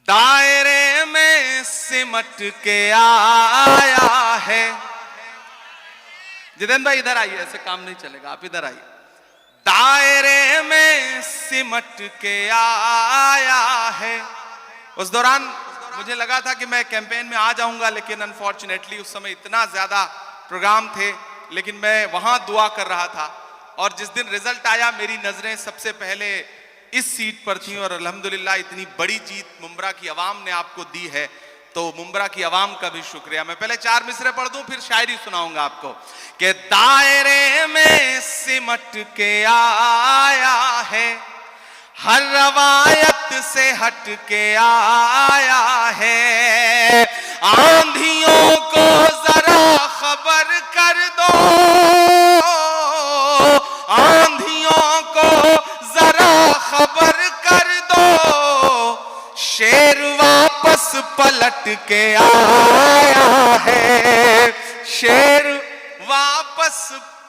दायरे में सिमट के आया है। जितेंद्र भाई इधर आइए, ऐसे काम नहीं चलेगा, आप इधर आइए। दायरे में सिमट के आया है। उस दौरान मुझे लगा था कि मैं कैंपेन में आ जाऊंगा, लेकिन अनफॉर्चुनेटली उस समय इतना ज्यादा प्रोग्राम थे, लेकिन मैं वहां दुआ कर रहा था। और जिस दिन रिजल्ट आया मेरी नजरें सबसे पहले इस सीट पर थी, और अल्हम्दुलिल्लाह इतनी बड़ी जीत मुंब्रा की आवाम ने आपको दी है, तो मुंब्रा की आवाम का भी शुक्रिया। मैं पहले 4 मिसरे पढ़ दूं, फिर शायरी सुनाऊंगा आपको कि दायरे में सिमट के आया है, हर रवायत से हट के आया है। आंधियों को जरा खबर कर दो, आंधियों को जरा खबर कर दो, शेर वापस पलट के आया है, शेर वापस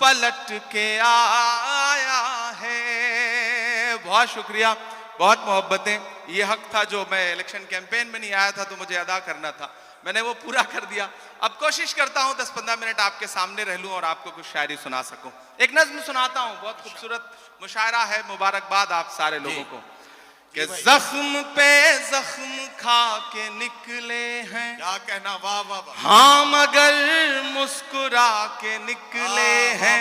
पलट के आया है। बहुत शुक्रिया, बहुत मोहब्बतें। ये हक था जो मैं इलेक्शन कैंपेन में नहीं आया था तो मुझे अदा करना था, मैंने वो पूरा कर दिया। अब कोशिश करता हूं 10-15 मिनट आपके सामने रह लूं और आपको कुछ शायरी सुना सकूं। एक नज्म सुनाता हूं, बहुत खूबसूरत मुशायरा है। मुबारकबाद आप सारे लोगों को कि जख्म पे जख्म खा के निकले हैं, क्या कहना, वाह वाह वाह, हाँ मगर मुस्कुरा के निकले हैं।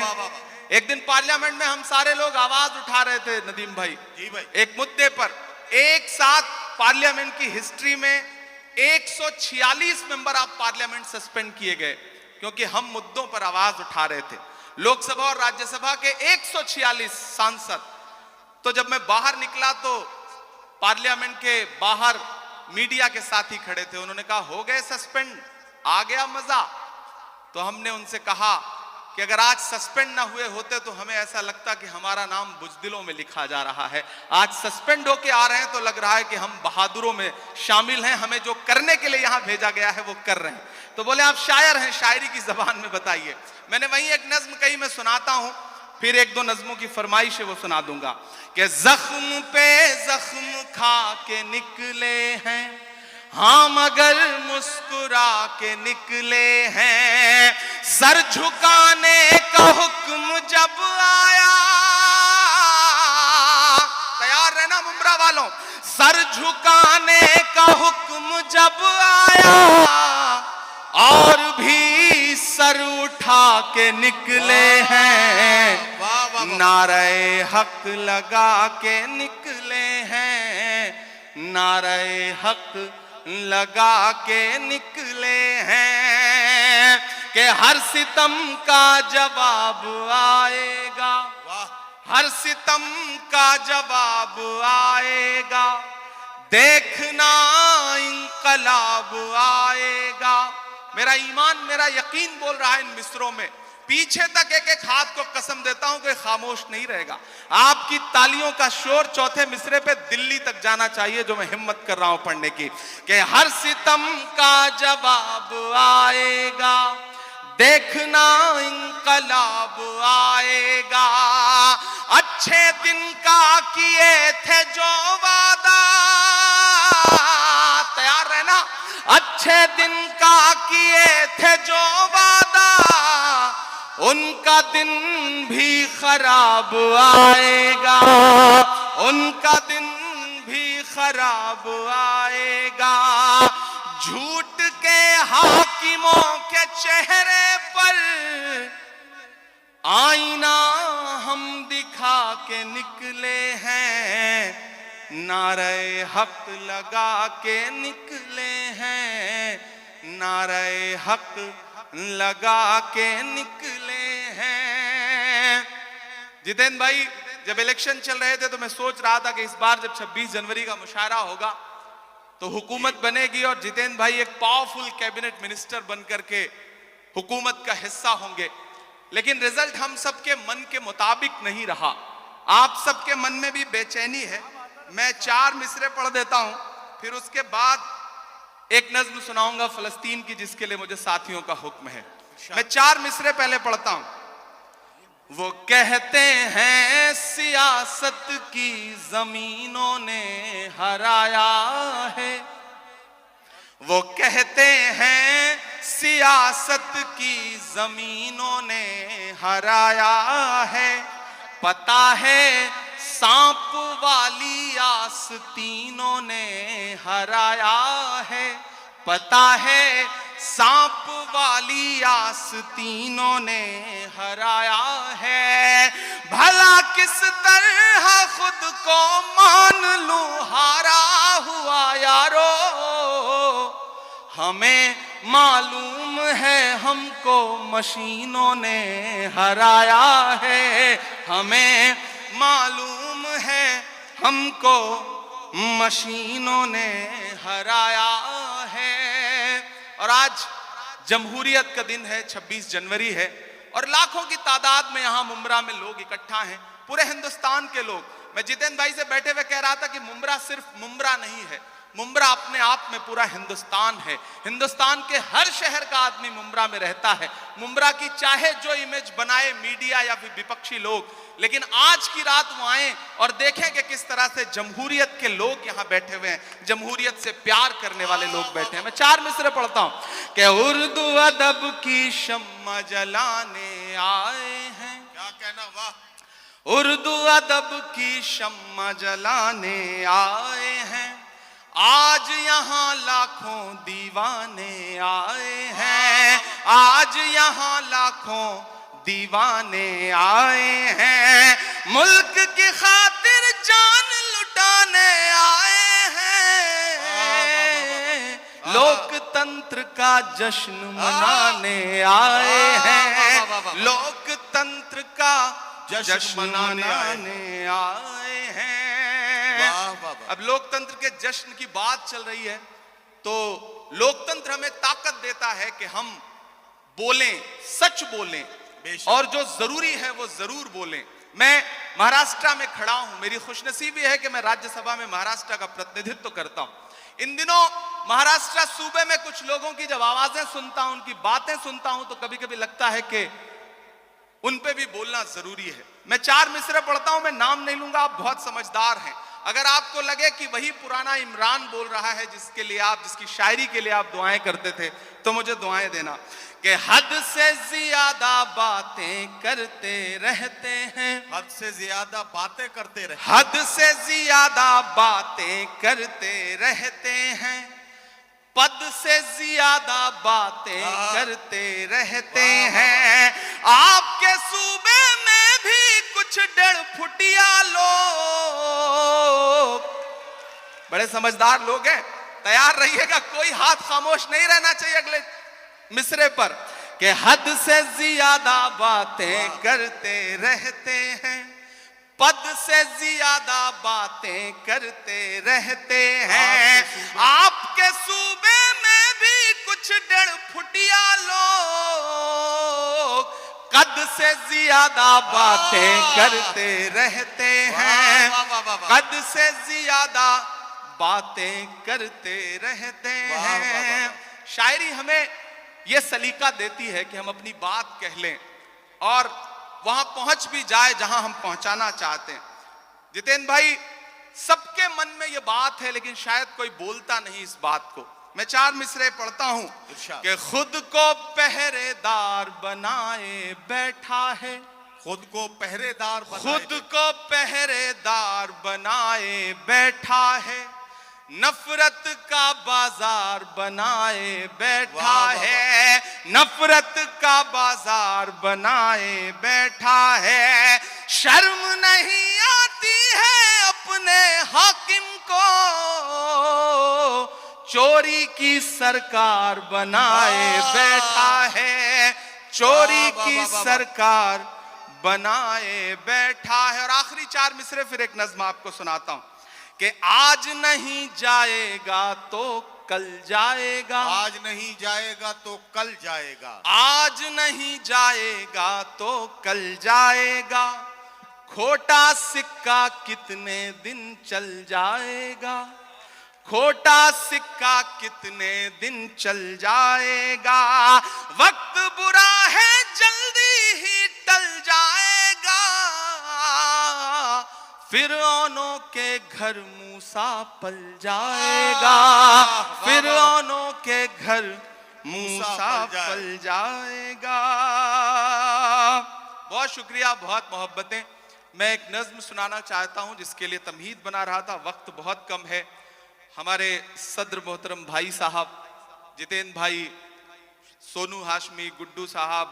एक दिन पार्लियामेंट में हम सारे लोग आवाज उठा रहे थे नदीम भाई, जी भाई, एक मुद्दे पर। एक साथ पार्लियामेंट की हिस्ट्री में 146 मेंबर ऑफ पार्लियामेंट सस्पेंड किए गए, क्योंकि हम मुद्दों पर आवाज उठा रहे थे। लोकसभा और राज्यसभा के 146 सांसद। तो जब मैं बाहर निकला तो पार्लियामेंट के बाहर मीडिया के साथी खड़े थे, उन्होंने कहा हो गए सस्पेंड, आ गया मजा। तो हमने उनसे कहा कि अगर आज सस्पेंड ना हुए होते तो हमें ऐसा लगता कि हमारा नाम बुज़दिलों में लिखा जा रहा है। आज सस्पेंड होके आ रहे हैं तो लग रहा है कि हम बहादुरों में शामिल हैं, हमें जो करने के लिए यहां भेजा गया है वो कर रहे हैं। तो बोले आप शायर हैं, शायरी की जबान में बताइए। मैंने वहीं एक नज्म कही, मैं सुनाता हूं, फिर 1-2 नज्मों की फरमाइश है वो सुना दूंगा कि जख्म पे जख्म खा के निकले हैं, हाँ मगर मुस्कुरा के निकले हैं। सर झुकाने का हुक्म जब आया, तैयार रहना मुंब्रा वालों, सर झुकाने का हुक्म जब आया, और भी सर उठा के निकले हैं, नारे हक लगा के निकले हैं, नारे हक लगा के निकले हैं कि हर सितम का जवाब आएगा, हर सितम का जवाब आएगा, देखना इंकलाब आएगा। मेरा ईमान, मेरा यकीन बोल रहा है इन मिसरों में, पीछे तक एक एक हाथ को कसम देता हूं कि खामोश नहीं रहेगा। आपकी तालियों का शोर चौथे मिसरे पे दिल्ली तक जाना चाहिए, जो मैं हिम्मत कर रहा हूं पढ़ने की, कि हर सितम का जवाब आएगा, देखना इंकलाब आएगा। अच्छे दिन का किए थे जो वादा, तैयार रहना, अच्छे दिन का किए थे जो वादा, उनका दिन भी खराब आएगा, उनका दिन भी खराब आएगा। झूठ के हाकिमों के चेहरे पर आईना हम दिखा के निकले हैं, नारे हक लगा के निकले हैं, नारे हक लगा के निकले हैं। जितेंद्र भाई, जब इलेक्शन चल रहे थे तो मैं सोच रहा था कि इस बार जब 26 जनवरी का मुशायरा होगा तो हुकूमत बनेगी और जितेंद्र भाई एक पावरफुल कैबिनेट मिनिस्टर बनकर के हुकूमत का हिस्सा होंगे। लेकिन रिजल्ट हम सबके मन के मुताबिक नहीं रहा, आप सबके मन में भी बेचैनी है। मैं 4 मिसरे पढ़ देता हूं, फिर उसके बाद एक नज्म सुनाऊंगा फलस्तीन की, जिसके लिए मुझे साथियों का हुक्म है। मैं 4 मिसरे पहले पढ़ता हूं। वो कहते हैं सियासत की जमीनों ने हराया है, वो कहते हैं सियासत की जमीनों ने हराया है, पता है सांप वाली आस्तीनों ने हराया है, पता है सांप वाली आस्तीनों ने हराया है। भला किस तरह खुद को मान लूं हारा हुआ यारो, हमें मालूम है हमको मशीनों ने हराया है, हमें मालूम है हमको मशीनों ने हराया है। और आज जमहूरियत का दिन है, 26 जनवरी है, और लाखों की तादाद में यहां मुंब्रा में लोग इकट्ठा हैं, पूरे हिंदुस्तान के लोग। मैं जितेंद्र भाई से बैठे हुए कह रहा था कि मुंब्रा सिर्फ मुंब्रा नहीं है, मुंब्रा अपने आप में पूरा हिंदुस्तान है। हिंदुस्तान के हर शहर का आदमी मुंब्रा में रहता है। मुंब्रा की चाहे जो इमेज बनाए मीडिया या फिर विपक्षी लोग, लेकिन आज की रात वो आए और देखें कि किस तरह से जमहूरियत के लोग यहाँ बैठे हुए हैं, जमहूरियत से प्यार करने वाले लोग बैठे हैं। मैं 4 मिसरे पढ़ता हूं कि उर्दू अदब की शम्मा जलाने आए हैं। क्या कहना, वाह। उर्दू अदब की शम्मा जलाने आए हैं, आज यहाँ लाखों दीवाने आए हैं, आज यहाँ लाखों दीवाने आए हैं, मुल्क की खातिर जान लुटाने आए हैं, लोकतंत्र का जश्न मनाने आए हैं, लोकतंत्र का जश्न मनाने आए हैं। अब लोकतंत्र के जश्न की बात चल रही है, तो लोकतंत्र हमें ताकत देता है कि हम बोलें, सच बोलें, और जो जरूरी है वो जरूर बोलें। मैं महाराष्ट्र में खड़ा हूं, मेरी खुशनसीबी है कि मैं राज्यसभा में महाराष्ट्र का प्रतिनिधित्व करता हूं। इन दिनों महाराष्ट्र सूबे में कुछ लोगों की जब आवाजें सुनता हूं, उनकी बातें सुनता हूं, तो कभी कभी लगता है कि उन पे भी बोलना जरूरी है। मैं 4 मिसरे पढ़ता हूं, मैं नाम नहीं लूंगा, आप बहुत समझदार हैं। अगर आपको लगे कि वही पुराना इमरान बोल रहा है जिसके लिए आप, जिसकी शायरी के लिए आप दुआएं करते थे, तो मुझे दुआएं देना कि हद से ज्यादा बातें करते रहते हैं, हद से ज्यादा बातें करते रहते, हद से ज्यादा बातें करते रहते हैं, पद से ज्यादा बातें करते रहते हैं। आपके सूबे में भी कुछ 1.5 फुटिया लोग, बड़े समझदार लोग हैं, तैयार रहिएगा, कोई हाथ खामोश नहीं रहना चाहिए अगले मिसरे पर, कि हद से ज्यादा बातें करते रहते हैं, पद से ज्यादा बातें करते रहते हैं। आपके सूबे में भी कुछ 1.5 फुटिया लोग कद से ज्यादा बातें करते रहते हैं, कद से ज्यादा बातें करते रहते हैं। शायरी हमें यह सलीका देती है कि हम अपनी बात कह लें और वहां पहुंच भी जाए जहां हम पहुंचाना चाहते हैं। जितेंद्र भाई, सबके मन में यह बात है, लेकिन शायद कोई बोलता नहीं इस बात को। मैं 4 मिसरे पढ़ता हूं कि खुद को पहरेदार बनाए बैठा है, खुद को पहरेदार खुद को पहरेदार बनाए बैठा है, नफरत का बाजार बनाए बैठा है, नफरत का बाजार बनाए बैठा है। शर्म नहीं आती है अपने हाकिम को, चोरी की सरकार बनाए बैठा है, चोरी की सरकार बनाए बैठा है। और आखिरी 4 मिसरे फिर एक नज्म आपको सुनाता हूं कि आज नहीं जाएगा तो कल जाएगा, आज नहीं जाएगा तो कल जाएगा, आज नहीं जाएगा तो कल जाएगा, खोटा सिक्का कितने दिन चल जाएगा, खोटा सिक्का कितने दिन चल जाएगा, वक्त बुरा है जल्दी ही टल जाएगा, फिरौनों के घर मूसा पल जाएगा, फिरौनों के घर मूसा पल जाएगा। बहुत शुक्रिया, बहुत मोहब्बतें। मैं एक नज्म सुनाना चाहता हूं जिसके लिए तमहीद बना रहा था, वक्त बहुत कम है। हमारे सदर मोहतरम भाई साहब जितेंद्र भाई, सोनू हाशमी, गुड्डू साहब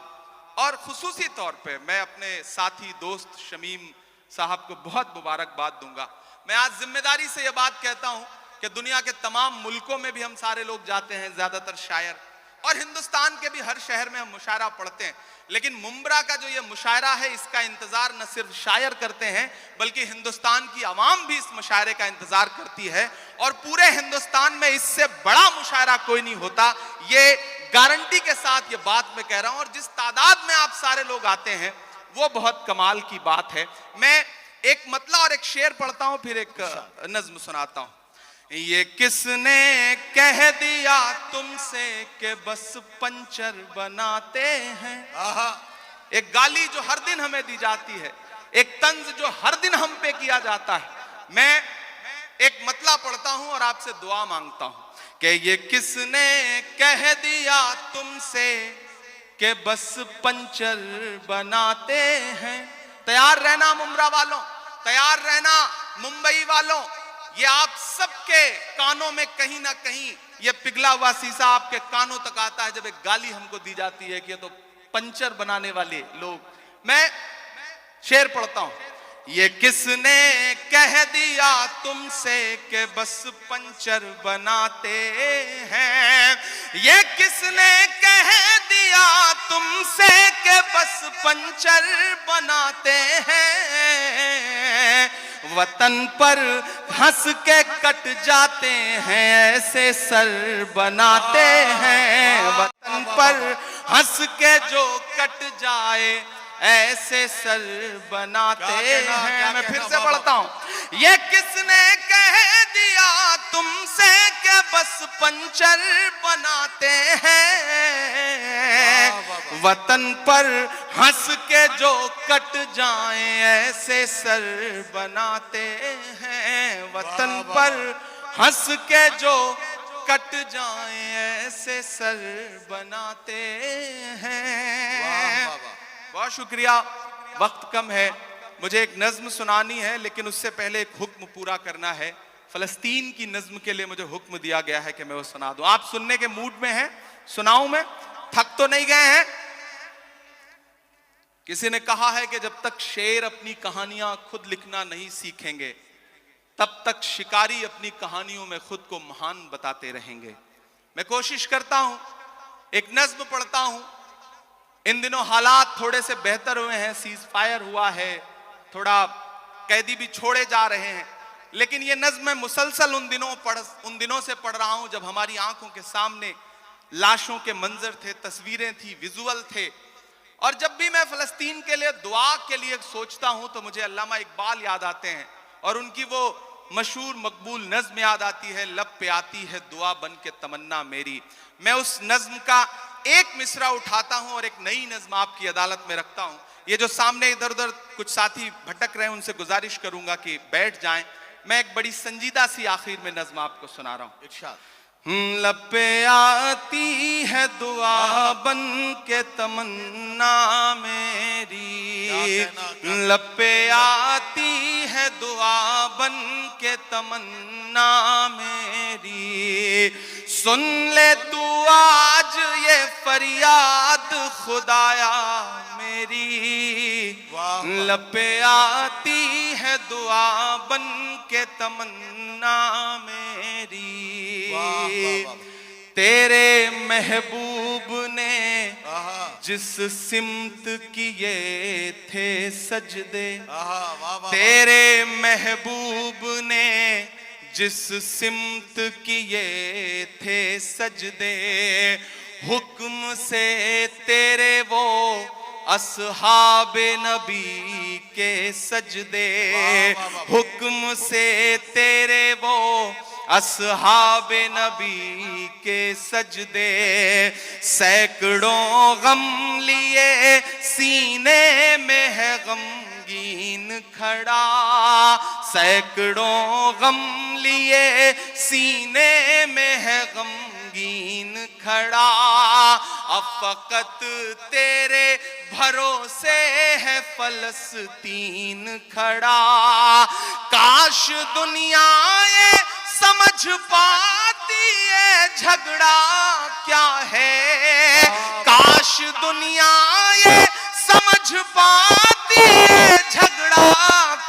और खुसूसी तौर पे मैं अपने साथी दोस्त शमीम साहब को बहुत मुबारकबाद दूंगा। मैं आज जिम्मेदारी से यह बात कहता हूं कि दुनिया के तमाम मुल्कों में भी हम सारे लोग जाते हैं, ज्यादातर शायर, और हिंदुस्तान के भी हर शहर में हम मुशायरा पढ़ते हैं, लेकिन मुंब्रा का जो ये मुशायरा है इसका इंतजार न सिर्फ शायर करते हैं बल्कि हिंदुस्तान की आवाम भी इस मुशायरे का इंतजार करती है। और पूरे हिंदुस्तान में इससे बड़ा मुशायरा कोई नहीं होता, ये गारंटी के साथ ये बात मैं कह रहा हूं। और जिस तादाद में आप सारे लोग आते हैं वो बहुत कमाल की बात है। मैं एक मतला और एक शेर पढ़ता हूं, फिर एक नज्म सुनाता हूं। ये किसने कह दिया तुमसे कि बस पंचर बनाते हैं। एक गाली जो हर दिन हमें दी जाती है, एक तंज जो हर दिन हम पे किया जाता है। मैं एक मतला पढ़ता हूं और आपसे दुआ मांगता हूं कि ये किसने कह दिया तुमसे कि बस पंचर बनाते हैं। तैयार रहना मुंब्रा वालों, तैयार रहना मुंबई वालों, ये आप सबके कानों में कहीं ना कहीं ये पिघला हुआ शीशा आपके कानों तक आता है जब एक गाली हमको दी जाती है कि ये तो पंचर बनाने वाले लोग। मैं शेर पढ़ता हूं। ये किसने कह दिया तुमसे कि बस पंचर बनाते हैं। ये किसने कह दिया तुमसे कि बस पंचर बनाते हैं। वतन पर हंस के कट जाते हैं ऐसे सर बनाते हैं। वतन पर हंस के जो कट जाए ऐसे सर बनाते हैं। मैं फिर से पढ़ता हूं। ये किसने कह दिया तुमसे कि बस पंचर बनाते हैं। वतन पर हंस के जो कट जाएं ऐसे सर बनाते हैं। वतन पर हंस के जो कट जाएं ऐसे सर बनाते हैं। बहुत शुक्रिया, वक्त कम है, मुझे एक नज्म सुनानी है लेकिन उससे पहले एक हुक्म पूरा करना है। फलस्तीन की नज्म के लिए मुझे हुक्म दिया गया है कि मैं वो सुना दूं। आप सुनने के मूड में हैं? सुनाऊं मैं? थक तो नहीं गए हैं? किसी ने कहा है कि जब तक शेर अपनी कहानियां खुद लिखना नहीं सीखेंगे तब तक शिकारी अपनी कहानियों में खुद को महान बताते रहेंगे। मैं कोशिश करता हूं, एक नज्म पढ़ता हूं। इन दिनों हालात थोड़े से बेहतर हुए हैं, सीज फायर हुआ है, थोड़ा कैदी भी छोड़े जा रहे हैं, लेकिन ये नज्म मैं मुसलसल उन दिनों से पढ़ रहा हूं जब हमारी आंखों के सामने लाशों के मंजर थे, तस्वीरें थी, विजुअल थे। और जब भी मैं फलस्तीन के लिए दुआ के लिए सोचता हूं तो मुझे अल्लामा इकबाल याद आते हैं और उनकी वो मशहूर मकबूल नज्म याद आती है, लब पे आती है दुआ बन के तमन्ना मेरी। मैं उस नज्म का एक मिसरा उठाता हूं और एक नई नज्म आपकी अदालत में रखता हूं। ये जो सामने इधर उधर कुछ साथी भटक रहे हैं उनसे गुजारिश करूंगा कि बैठ जाएं। मैं एक बड़ी संजीदा सी आखिर में नज्म आपको सुना रहा हूं। इरशाद। लब पे आती है दुआ बन के तमन्ना मेरी। लब पे आती है दुआ बन के तमन्ना मेरी। सुन ले तू आज ये फरियाद खुदाया मेरी। लब पे आती है दुआ बन के तमन्ना मेरी। तेरे महबूब ने जिस सिमत किए थे सजदे। तेरे महबूब ने जिस सिमत किए थे सजदे। हुक्म से तेरे वो असहाबे नबी के सजदे। हुक्म से तेरे वो असहाबे नबी के सजदे। सैकड़ों गम लिए सीने में है गमगीन खड़ा। सैकड़ों गम लिए सीने में है गमगीन संगीन खड़ा, अब फकत तेरे भरोसे है फलस्तीन खड़ा। काश दुनिया ये समझ पाती है झगड़ा क्या है, काश दुनिया ये समझ पाती है झगड़ा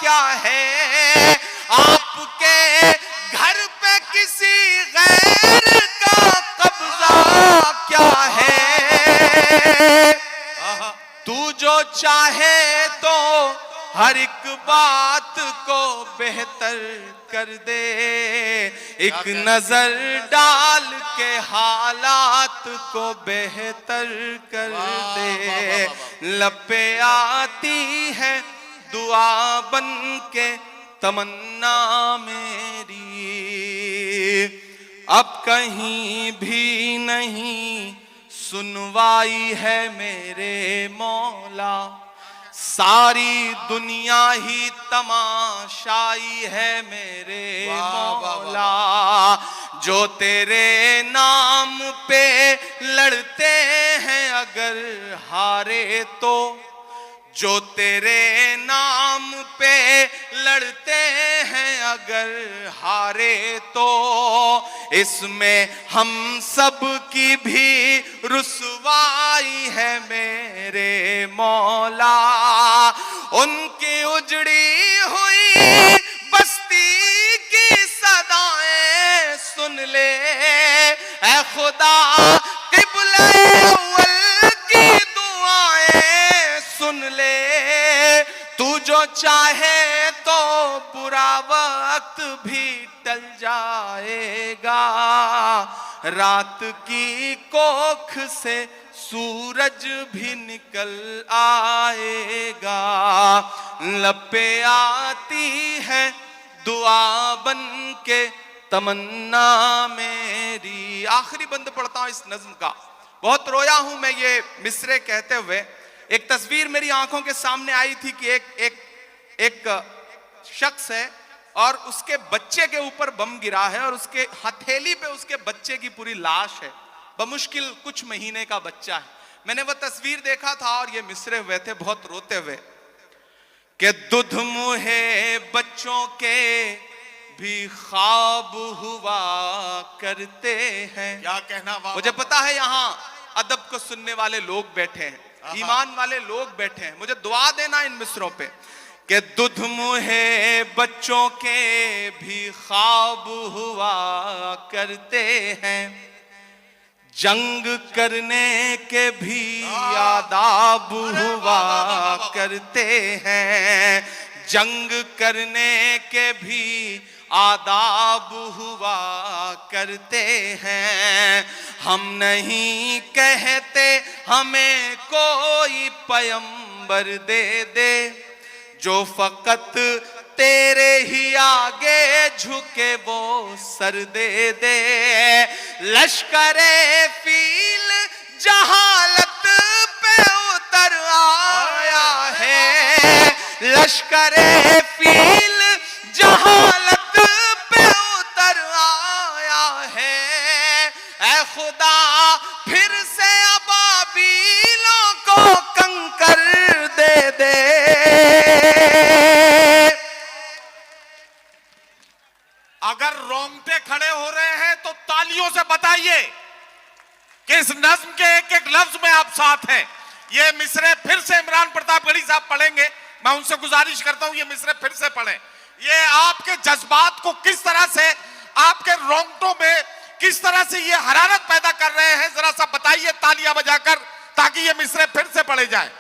क्या है। आपके घर पे किसी गैर का कब्जा क्या है। तू जो चाहे तो हर एक बात को बेहतर कर दे, एक नजर डाल के हालात को बेहतर कर दे। लपे आती है दुआ बन के तमन्ना मेरी, अब कहीं भी नहीं सुनवाई है मेरे मौला। सारी दुनिया ही तमाशाई है मेरे मौला। जो तेरे नाम पे लड़ते हैं अगर हारे तो, जो तेरे नाम पे लड़ते हैं अगर हारे तो, इसमें हम सब की भी रुसवाई है मेरे मौला। उनकी उजड़ी हुई बस्ती की सदाएं सुन ले ऐ खुदा, क़िबला अव्वल की दुआएं सुन ले। तू जो चाहे तो बुरा वक्त भी टल जाएगा, रात की कोख से सूरज भी निकल आएगा। लपे आती है दुआ बन के तमन्ना मेरी। आखिरी बंद पढ़ता हूं इस नज्म का। बहुत रोया हूं मैं ये मिसरे कहते हुए। एक तस्वीर मेरी आंखों के सामने आई थी कि एक शख्स है और उसके बच्चे के ऊपर बम गिरा है और उसके हथेली पे उसके बच्चे की पूरी लाश है। बमुश्किल कुछ महीने का बच्चा है। मैंने वो तस्वीर देखा था और ये मिसरे हुए थे बहुत रोते हुए कि दुध मुहे बच्चों के भी ख्वाब हुआ करते हैं। क्या कहना। मुझे पता है यहाँ अदब को सुनने वाले लोग बैठे हैं, ईमान वाले लोग बैठे हैं। मुझे दुआ देना इन मिसरों पे कि दुध मुहे बच्चों के भी ख्वाब हुआ करते हैं, जंग करने के भी आदाब हुआ करते हैं, जंग करने के भी आदाब हुआ करते हैं। हम नहीं कहते हमें कोई पैगंबर दे दे, जो फकत तेरे ही आगे झुके वो सर दे दे। लश्करे फील जहालत पे उतर आया है, लश्करे फील जहालत पे उतर आया है। ऐ खुदा फिर से अबाबीलों को कंकर दे दे। अगर रोंगटे खड़े हो रहे हैं तो तालियों से बताइए कि इस नज्म के एक एक लफ्ज में आप साथ हैं। ये मिसरे फिर से इमरान प्रतापगढ़ी साहब पढ़ेंगे। मैं उनसे गुजारिश करता हूं ये मिसरे फिर से पढ़ें। ये आपके जज्बात को किस तरह से, आपके रोंगटों में किस तरह से ये हरारत पैदा कर रहे हैं, जरा सा बताइए तालियां बजाकर, ताकि ये मिसरे फिर से पढ़े जाए।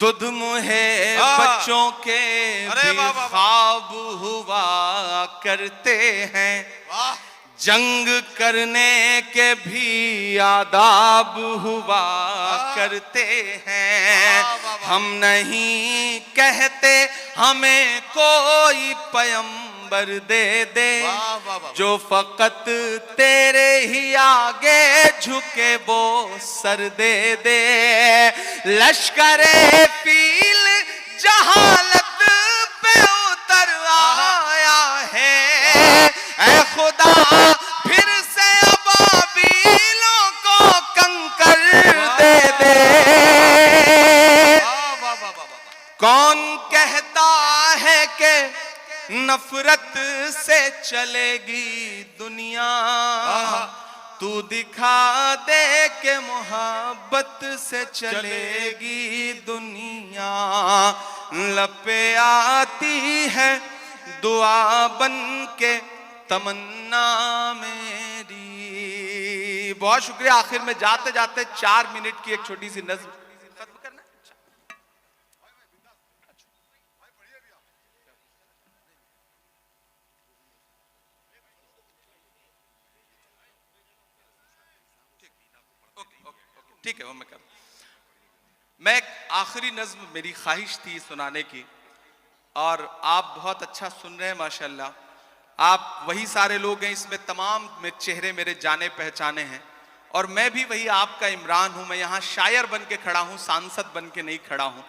दुध मुहे बच्चों के भी ख्वाब हुआ करते हैं, जंग करने के भी आदाब हुआ करते हैं। हम नहीं कहते हमें कोई पैगंबर दे दे, जो फकत तेरे ही आगे झुके वो सर दे दे। लश्करे फील जहालत पे उतर आया है, ऐ खुदा फिर से अबाबी नफरत से चलेगी दुनिया, तू दिखा दे के मोहब्बत से चलेगी दुनिया। लब पे आती है दुआ बन के तमन्ना मेरी। बहुत शुक्रिया। आखिर में जाते जाते 4 मिनट की एक छोटी सी नज्म खत्म करना। ठीक है, वो मैं कर। मैं एक आखिरी नज्म, मेरी ख्वाहिश थी सुनाने की, और आप बहुत अच्छा सुन रहे हैं माशाल्लाह। आप वही सारे लोग हैं, इसमें तमाम में चेहरे मेरे जाने पहचाने हैं, और मैं भी वही आपका इमरान हूं। मैं यहाँ शायर बन के खड़ा हूं, सांसद बन के नहीं खड़ा हूं।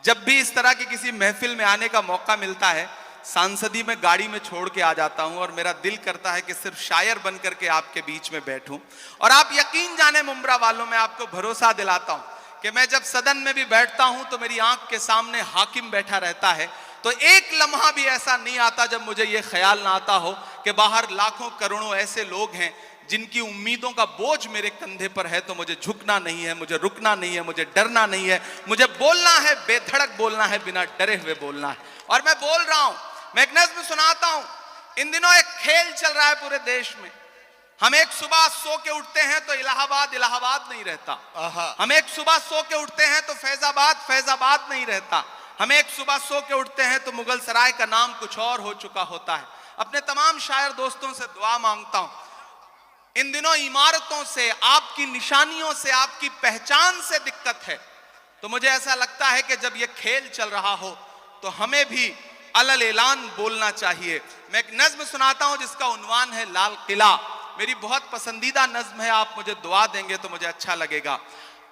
जब भी इस तरह की किसी महफिल में आने का मौका मिलता है, सांसदी में गाड़ी में छोड़ के आ जाता हूं, और मेरा दिल करता है कि सिर्फ शायर बन करके आपके बीच में बैठूं। और आप यकीन जाने मुंब्रा वालों, मैं आपको भरोसा दिलाता हूं कि मैं जब सदन में भी बैठता हूं तो मेरी आंख के सामने हाकिम बैठा रहता है, तो एक लम्हा भी ऐसा नहीं आता जब मुझे ये ख्याल ना आता हो कि बाहर लाखों करोड़ों ऐसे लोग हैं जिनकी उम्मीदों का बोझ मेरे कंधे पर है। तो मुझे झुकना नहीं है, मुझे रुकना नहीं है, मुझे डरना नहीं है, मुझे बोलना है, बेधड़क बोलना है, बिना डरे हुए बोलना है। और मैं बोल रहा हूं। मैं एक नज्म सुनाता हूं। इन दिनों एक खेल चल रहा है पूरे देश में। हम एक सुबह सो के उठते हैं तो इलाहाबाद इलाहाबाद नहीं रहता। हम एक सुबह सो के उठते हैं तो फैजाबाद फैजाबाद नहीं रहता। हम एक सुबह सो के उठते हैं तो मुगल सराय का नाम कुछ और हो चुका होता है। अपने तमाम शायर दोस्तों से दुआ मांगता हूं, इन दिनों इमारतों से, आपकी निशानियों से, आपकी पहचान से दिक्कत है, तो मुझे ऐसा लगता है कि जब यह खेल चल रहा हो तो हमें भी अलल ऐलान बोलना चाहिए। मैं एक नज्म सुनाता हूं जिसका उन्वान है लाल किला। मेरी बहुत पसंदीदा नज्म है, आप मुझे दुआ देंगे तो मुझे अच्छा लगेगा।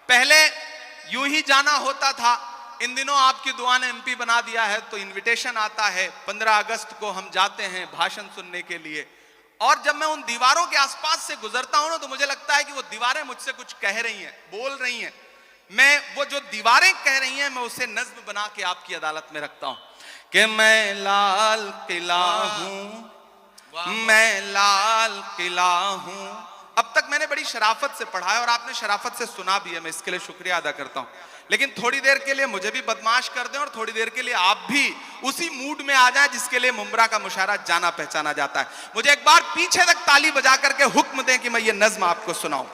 पहले यूं ही जाना होता था, इन दिनों आपकी दुआ ने एमपी बना दिया है, तो इनविटेशन आता है। 15 अगस्त को हम जाते हैं भाषण सुनने के लिए, और जब मैं उन दीवारों के आसपास से गुजरता हूं ना, तो मुझे लगता है कि वो दीवारें मुझसे कुछ कह रही हैं, बोल रही हैं। मैं वो जो दीवारें कह रही हैं, मैं उसे नज्म बना के आपकी अदालत में रखता हूं कि मैं लाल किला हूं, मैं लाल किला हूं। अब तक मैंने बड़ी शराफत से पढ़ा है और आपने शराफत से सुना भी है, मैं इसके लिए शुक्रिया अदा करता हूं। लेकिन थोड़ी देर के लिए मुझे भी बदमाश कर दें और थोड़ी देर के लिए आप भी उसी मूड में आ जाएं जिसके लिए मुंब्रा का मुशायरा जाना पहचाना जाता है। मुझे एक बार पीछे तक ताली बजा करके हुक्म दें कि मैं ये नज्म आपको सुनाऊं।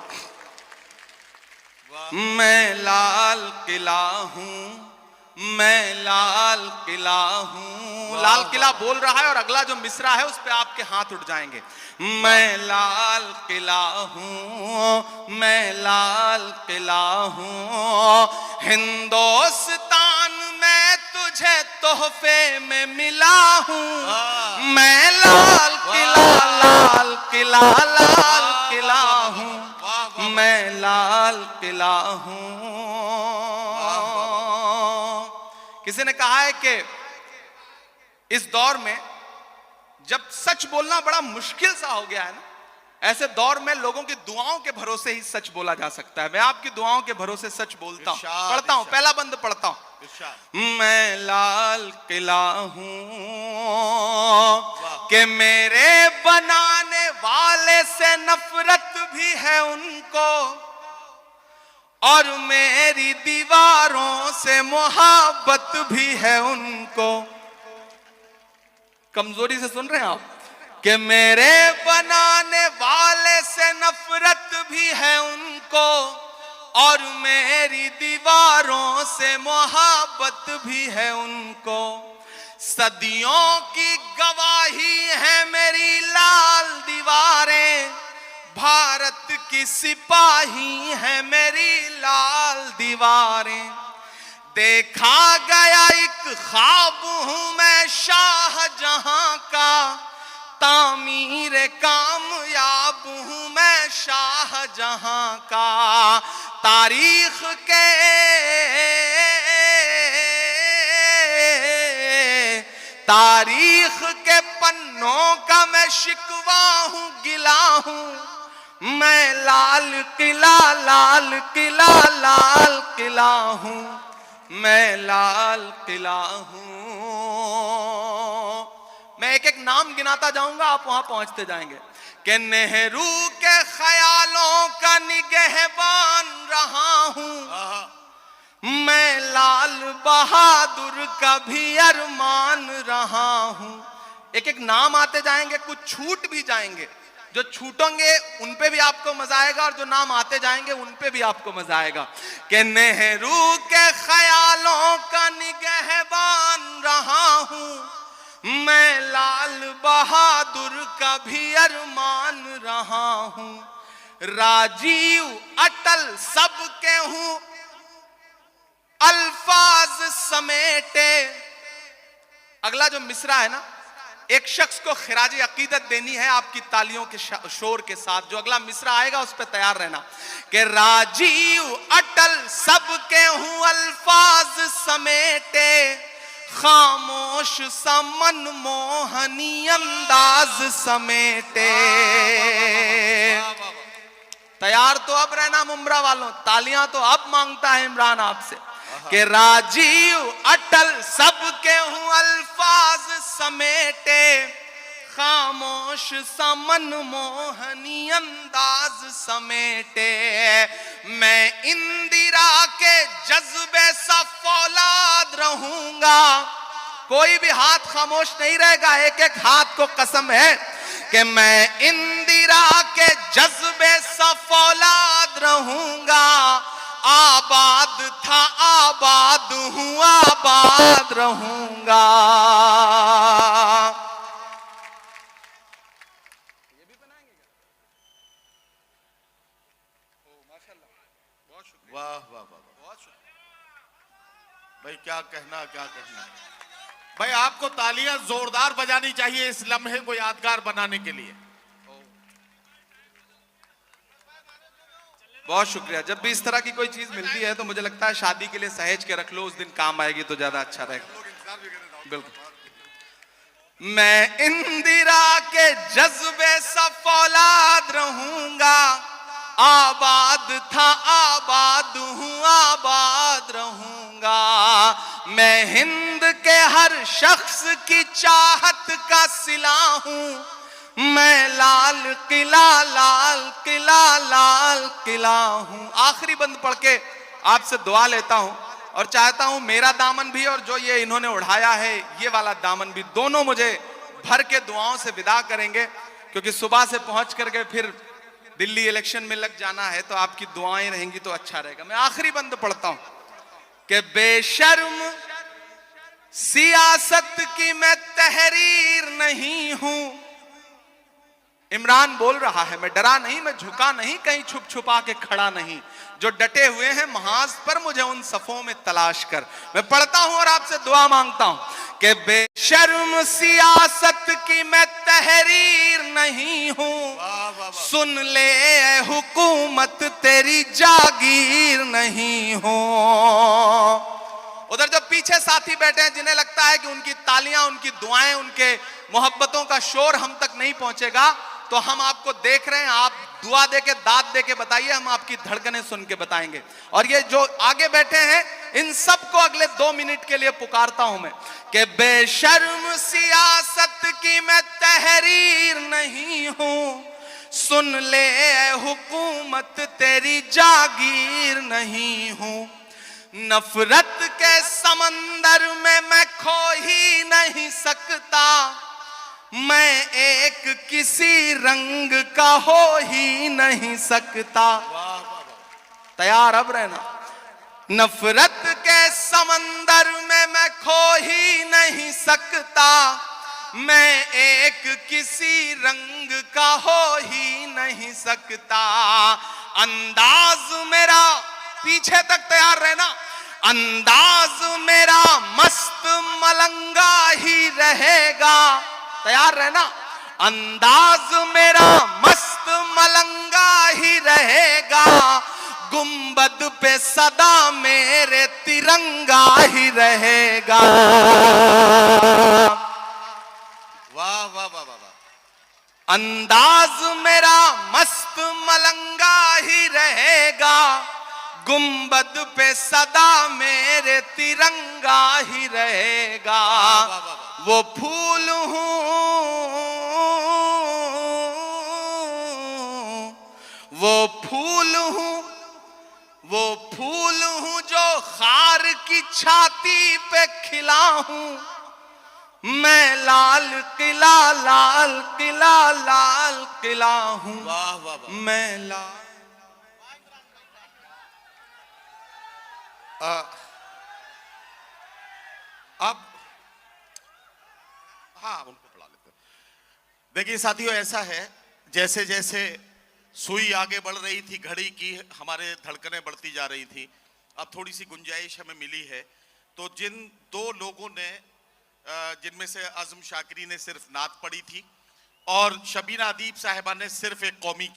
मैं लाल किला हूं, मैं लाल किला हूं। लाल किला बोल रहा है और अगला जो मिसरा है उस पे आपके हाथ उठ जाएंगे। मैं लाल किला हूं, मैं लाल किला हूं। हिंदुस्तान में तुझे तोहफे में मिला हूं। मैं लाल किला, लाल किला, लाल किला हूं। मैं लाल किला हूं। किसी ने कहा है कि इस दौर में जब सच बोलना बड़ा मुश्किल सा हो गया है ना, ऐसे दौर में लोगों की दुआओं के भरोसे ही सच बोला जा सकता है। मैं आपकी दुआओं के भरोसे सच बोलता हूं, पढ़ता हूं, पहला बंद पढ़ता हूं। मैं लाल किला हूं कि मेरे बनाने वाले से नफरत भी है उनको, और मेरी दीवारों से मोहब्बत भी है उनको। कमजोरी से सुन रहे हैं आप? कि मेरे बनाने वाले से नफरत भी है उनको, और मेरी दीवारों से मोहब्बत भी है उनको। सदियों की गवाही है मेरी लाल दीवारें, भारत की सिपाही है मेरी लाल दीवारें। देखा गया एक ख्वाब हूं मैं शाहजहां का, तामीर कामयाब हूं मैं शाहजहां का। तारीख के पन्नों का मैं शिकवा हूं, गिला हूं। मैं लाल किला, लाल किला, लाल किला हूं। मैं लाल किला हूं। मैं एक एक नाम गिनाता जाऊंगा, आप वहां पहुंचते जाएंगे। कि नेहरू के ख्यालों का निगहबान रहा हूं, मैं लाल बहादुर का भी अरमान रहा हूं। एक एक नाम आते जाएंगे, कुछ छूट भी जाएंगे, जो छूटेंगे उन पे भी आपको मजा आएगा और जो नाम आते जाएंगे उन पे भी आपको मजा आएगा। कि नेहरू के ख्यालों का निगहबान रहा हूं, मैं लाल बहादुर का भी अरमान रहा हूं, राजीव अटल सबके हूं अल्फाज समेटे। अगला जो मिसरा है ना, एक शख्स को खिराज अकीदत देनी है आपकी तालियों के शोर के साथ। जो अगला मिसरा आएगा उस पर तैयार रहना। कि राजीव अटल सबके हूं अल्फाज समेटे, खामोश सा मनमोहनी अंदाज समेटे। तैयार तो अब रहना मुमरा वालों, तालियां तो अब मांगता है इमरान आपसे। कि राजीव अटल सबके हूं अल्फाज समेटे, खामोश सा मनमोहनी अंदाज समेटे। मैं इंदिरा के जज्बे सा फौलाद रहूंगा, कोई भी हाथ खामोश नहीं रहेगा, एक एक हाथ को कसम है कि मैं इंदिरा के जज्बे सा फौलाद रहूंगा, आबाद था आबाद हूं आबाद रहूंगा। ये भी बनाएंगे क्या? वाह वाह वाह, बहुत शुक्रिया भाई। क्या कहना, क्या कहना भाई। आपको तालियां जोरदार बजानी चाहिए इस लम्हे को यादगार बनाने के लिए। बहुत शुक्रिया। जब भी इस तरह की कोई चीज मिलती है तो मुझे लगता है शादी के लिए सहेज के रख लो, उस दिन काम आएगी तो ज्यादा अच्छा रहेगा। बिल्कुल। मैं इंदिरा के जज्बे सा फौलाद रहूंगा, आबाद था आबाद हूं आबाद रहूंगा। मैं हिंद के हर शख्स की चाहत का सिला हूं, मैं लाल किला लाल किला लाल किला हूं। आखिरी बंद पढ़ के आपसे दुआ लेता हूं और चाहता हूं मेरा दामन भी और जो ये इन्होंने उड़ाया है ये वाला दामन भी, दोनों मुझे भर के दुआओं से विदा करेंगे, क्योंकि सुबह से पहुंच करके फिर दिल्ली इलेक्शन में लग जाना है, तो आपकी दुआएं रहेंगी तो अच्छा रहेगा। मैं आखिरी बंद पढ़ता हूं कि बेशर्म सियासत की मैं तहरीर नहीं हूं। इमरान बोल रहा है, मैं डरा नहीं, मैं झुका नहीं, कहीं छुप छुपा के खड़ा नहीं, जो डटे हुए हैं महाज पर मुझे उन सफों में तलाश कर। मैं पढ़ता हूं और आपसे दुआ मांगता हूं कि बेशर्म सियासत की मैं तहरीर नहीं हूं, सुन ले ए हुकूमत तेरी जागीर नहीं हूं। उधर जो पीछे साथी बैठे हैं जिन्हें लगता है कि उनकी तालियां, उनकी दुआएं, उनके मोहब्बतों का शोर हम तक नहीं पहुंचेगा, तो हम आपको देख रहे हैं, आप दुआ दे के दाद दे के बताइए, हम आपकी धड़कनें सुन के बताएंगे। और ये जो आगे बैठे हैं इन सबको अगले 2 मिनट के लिए पुकारता हूं मैं कि बेशर्म सियासत की मैं तहरीर नहीं हूं, सुन ले ए हुकूमत तेरी जागीर नहीं हूं। नफरत के समंदर में मैं खो ही नहीं सकता, मैं एक किसी रंग का हो ही नहीं सकता। तैयार अब रहना। नफरत के समंदर में मैं खो ही नहीं सकता, मैं एक किसी रंग का हो ही नहीं सकता। अंदाज मेरा, पीछे तक तैयार रहना, अंदाज मेरा मस्त मलंगा ही रहेगा। तैयार रहना। अंदाज मेरा मस्त मलंगा ही रहेगा, गुंबद पे सदा मेरे तिरंगा ही रहेगा। वाह वाह वाह वाह। अंदाज मेरा मस्त मलंगा ही रहेगा, गुंबद पे सदा मेरे तिरंगा ही रहेगा। वो फूल हूँ, वो फूल हूँ, वो फूल हूँ जो खार की छाती पे खिला हूँ। मैं लाल किला, लाल किला, लाल किला हूँ। वाह वाह वाह। मैं लाल। अब हाँ उनको पढ़ा लेते हैं। देखिए साथियों, ऐसा है जैसे जैसे सुई आगे बढ़ रही थी, घड़ी की हमारे धड़कनें बढ़ती जा रही थी, अब थोड़ी सी गुंजाइश हमें मिली है। तो जिन दो लोगों ने, जिनमें से आजम शाकिरी ने सिर्फ नात पढ़ी थी और शबीना अदीब साहिबा ने सिर्फ एक कौमी